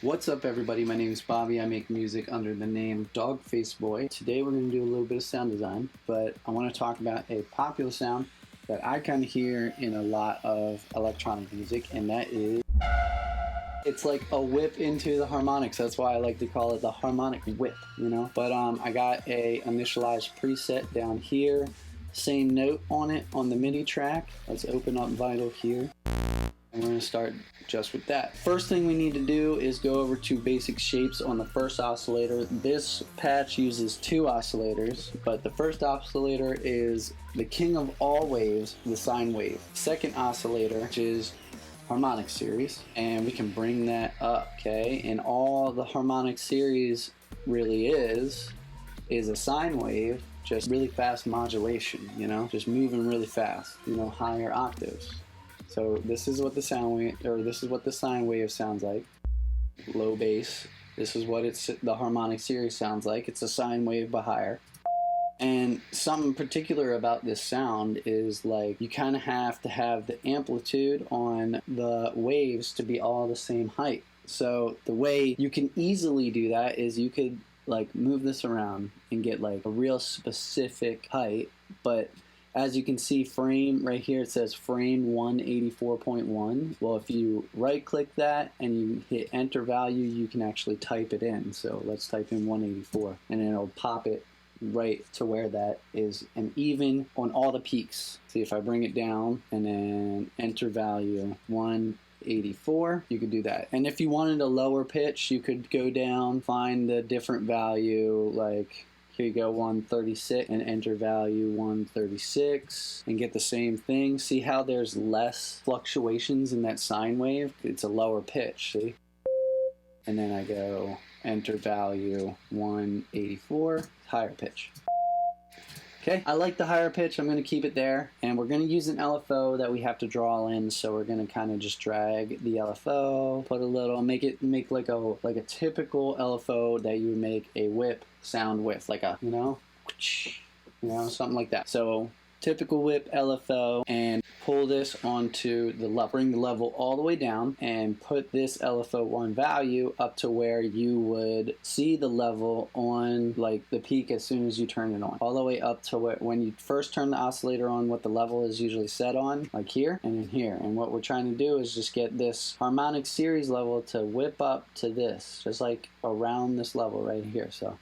What's up, everybody? My name is Bobby. I make music under the name Dogface Boy. Today we're going to do a little bit of sound design, but I want to talk about a popular sound that I kind of hear in a lot of electronic music, and that is, it's like a whip into the harmonics. That's why I like to call it the harmonic whip, you know? But I got a initialized preset down here, same note on it on the MIDI track. Let's open up Vital here. And we're going to start just with that. First thing we need to do is go over to basic shapes on the first oscillator. This patch uses two oscillators, but the first oscillator is the king of all waves, the sine wave. Second oscillator, which is harmonic series, and we can bring that up, okay? And all the harmonic series really is a sine wave, just really fast modulation, you know? Just moving really fast, you know, higher octaves. So this is what the sound wave, or this is what the sine wave sounds like. Low bass. This is what the harmonic series sounds like. It's a sine wave but higher. And something particular about this sound is like you kind of have to have the amplitude on the waves to be all the same height. So the way you can easily do that is you could like move this around and get like a real specific height, but as you can see, frame right here, it says frame 184.1. Well, if you right click that and you hit enter value, you can actually type it in. So let's type in 184 and it'll pop it right to where that is, and even on all the peaks. See, if I bring it down and then enter value 184, you could do that. And if you wanted a lower pitch, you could go down, find the different value, like here you go, 136, and enter value 136 and get the same thing. See how there's less fluctuations in that sine wave? It's a lower pitch, see? And then I go enter value 184, higher pitch. Okay, I like the higher pitch. I'm going to keep it there, and we're going to use an LFO that we have to draw in. So we're going to kind of just drag the LFO, put a little, make like a typical LFO that you would make a whip sound with, like a something like that. So typical whip LFO, and pull this onto the level, bring the level all the way down, and put this LFO1 value up to where you would see the level on like the peak as soon as you turn it on, all the way up to when you first turn the oscillator on, what the level is usually set on, like here and in here. And what we're trying to do is just get this harmonic series level to whip up to this, just like around this level right here. So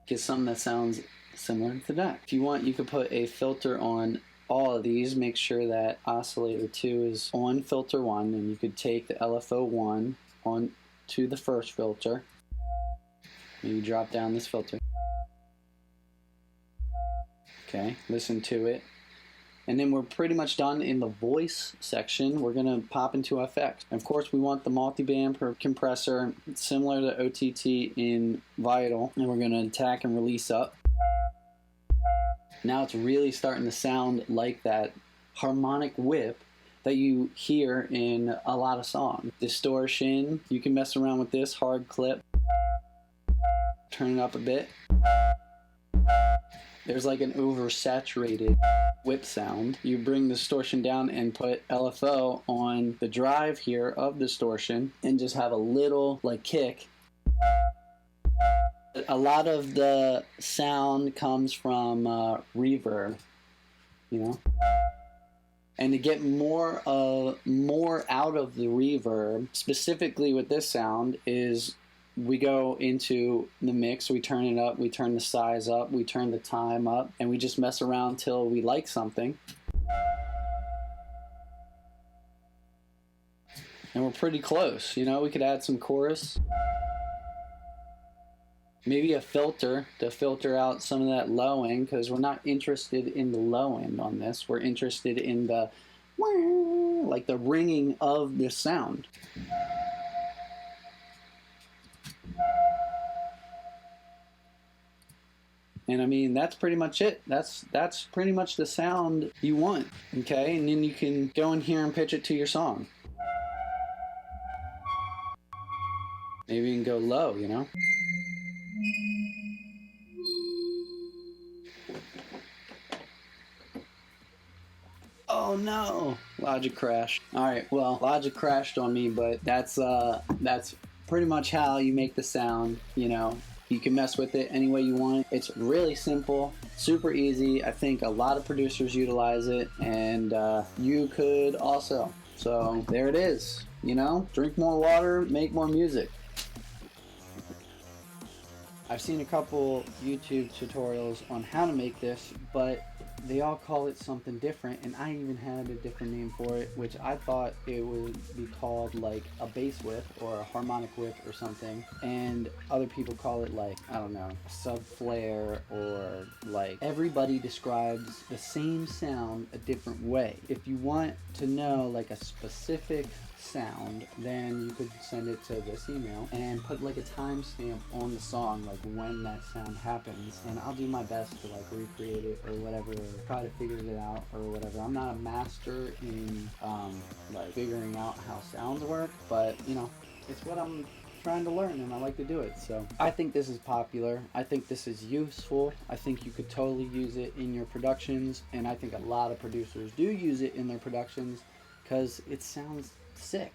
get something that sounds similar to that. If you want, you could put a filter on all of these. Make sure that oscillator 2 is on filter 1, and you could take the LFO 1 on to the first filter. Maybe drop down this filter. Okay, listen to it. And then we're pretty much done in the voice section. We're going to pop into effects. And of course, we want the multi-band compressor, similar to OTT in Vital, and we're going to attack and release up. Now it's really starting to sound like that harmonic whip that you hear in a lot of songs. Distortion, you can mess around with this, hard clip. Turn it up a bit. There's like an oversaturated whip sound. You bring the distortion down and put LFO on the drive here of distortion and just have a little like kick. A lot of the sound comes from reverb, you know? And to get more out of the reverb, specifically with this sound, is we go into the mix, we turn it up, we turn the size up, we turn the time up, and we just mess around till we like something. And we're pretty close, you know? We could add some chorus. Maybe a filter to filter out some of that low end, because we're not interested in the low end on this. We're interested in the like the ringing of this sound. And I mean, that's pretty much it. That's pretty much the sound you want, okay? And then you can go in here and pitch it to your song. Maybe you can go low, you know? Oh no! Logic crashed. Alright, well, Logic crashed on me, but that's pretty much how you make the sound, you know. You can mess with it any way you want. It's really simple, super easy. I think a lot of producers utilize it, and you could also. So there it is, you know, drink more water, make more music. I've seen a couple YouTube tutorials on how to make this, but they all call it something different, and I even had a different name for it, which I thought it would be called like a bass whip or a harmonic whip or something, and other people call it like, I don't know, sub flare, or like everybody describes the same sound a different way. If you want to know like a specific sound, then you could send it to this email and put like a timestamp on the song, like when that sound happens, and I'll do my best to like recreate it or whatever, or try to figure it out or whatever. I'm not a master in like figuring out how sounds work, but you know, it's what I'm trying to learn, and I like to do it. So I think this is popular. I think this is useful. I think you could totally use it in your productions, and I think a lot of producers do use it in their productions because it sounds sick.